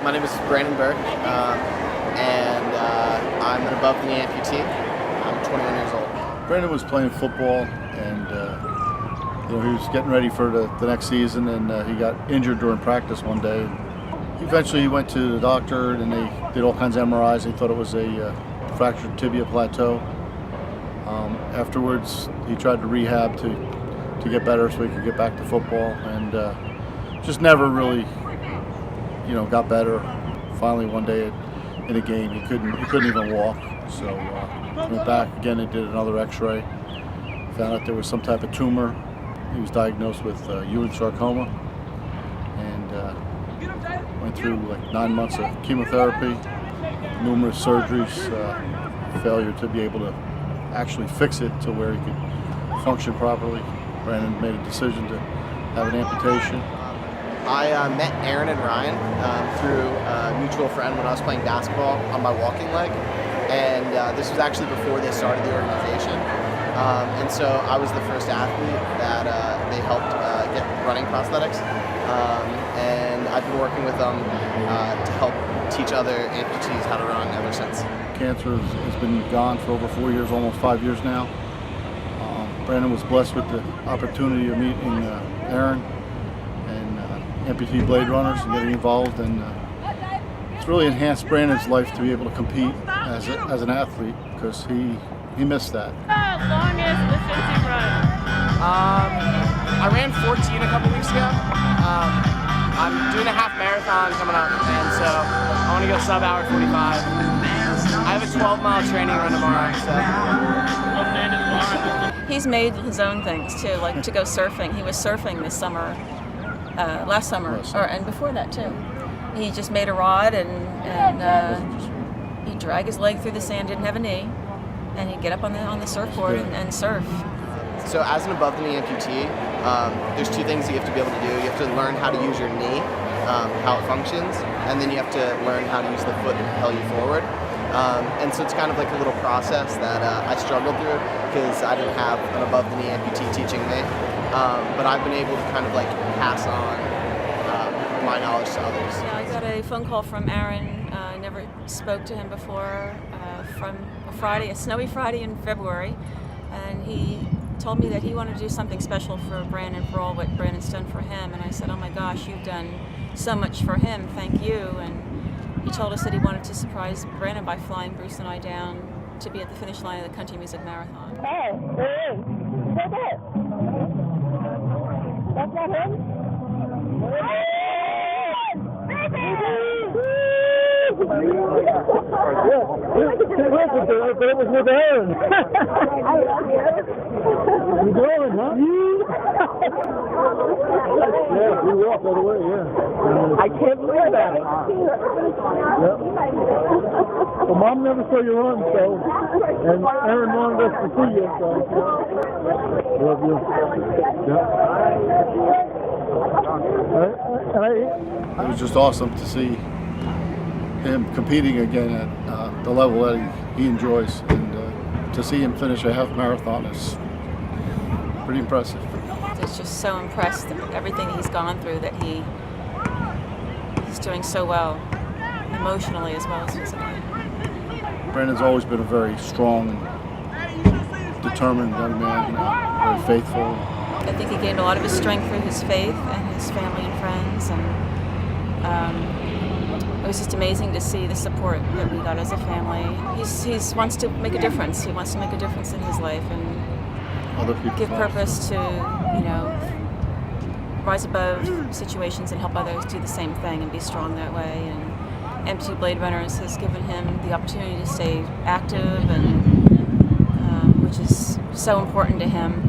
My name is Brandon Burke, and I'm an above-the-knee amputee. I'm 21 years old. Brandon was playing football, and he was getting ready for the next season, and he got injured during practice one day. Eventually, he went to the doctor, and they did all kinds of MRIs. They thought it was a fractured tibia plateau. Afterwards, he tried to rehab to get better so he could get back to football, and just never really, got better. Finally, one day in a game, he couldn't even walk. So went back again and did another X-ray. Found out there was some type of tumor. He was diagnosed with Ewing sarcoma, and went through like 9 months of chemotherapy, numerous surgeries, failure to be able to actually fix it to where he could function properly. Brandon made a decision to have an amputation. I met Aaron and Ryan through a mutual friend when I was playing basketball on my walking leg, and this was actually before they started the organization. And so I was the first athlete that they helped get running prosthetics, and I've been working with them to help teach other amputees how to run ever since. Cancer has been gone for over 4 years, almost 5 years now. Brandon was blessed with the opportunity of meeting Aaron and amputee blade runners and getting involved, and it's really enhanced Brandon's life to be able to compete as an athlete, because he missed that. Longest distance you run? I ran 14 a couple weeks ago. I'm doing a half marathon coming up, and so I want to go sub-hour 45. I have a 12-mile training run tomorrow, so. He's made his own things too, like to go surfing. He was surfing this summer, last summer, and before that too. He just made a rod and he'd drag his leg through the sand, didn't have a knee, and he'd get up on the surfboard and surf. So as an above-the-knee amputee, there's two things you have to be able to do. You have to learn how to use your knee, how it functions, and then you have to learn how to use the foot to propel you forward. And so it's kind of like a little process that I struggled through because I didn't have an above-the-knee amputee teaching me. But I've been able to kind of like pass on my knowledge to others. Yeah, I got a phone call from Aaron. I never spoke to him before, from a snowy Friday in February, and he told me that he wanted to do something special for Brandon, for all what Brandon's done for him. And I said, oh my gosh, you've done so much for him, thank you. And he told us that he wanted to surprise Brandon by flying Bruce and I down to be at the finish line of the Country Music Marathon. Hey, there he is. Who's that? That's not him? It was with Aaron. You going, huh? Yeah, we walked all the way, yeah. I can't believe that. Yep. Well, Mom never saw you run, so, and Aaron wanted us to see you, so. Love you. Yeah. It was just awesome to see him competing again at the level that he enjoys, and to see him finish a half marathon is pretty impressive. I was just so impressed with everything he's gone through, that he's doing so well, emotionally as well as physically. Brandon's always been a very strong, determined young man, very faithful. I think he gained a lot of his strength through his faith and his family and friends, and it was just amazing to see the support that we got as a family. He wants to make a difference. He wants to make a difference in his life and give purpose to, rise above situations and help others do the same thing and be strong that way. And Amputee Blade Runners has given him the opportunity to stay active, and which is so important to him.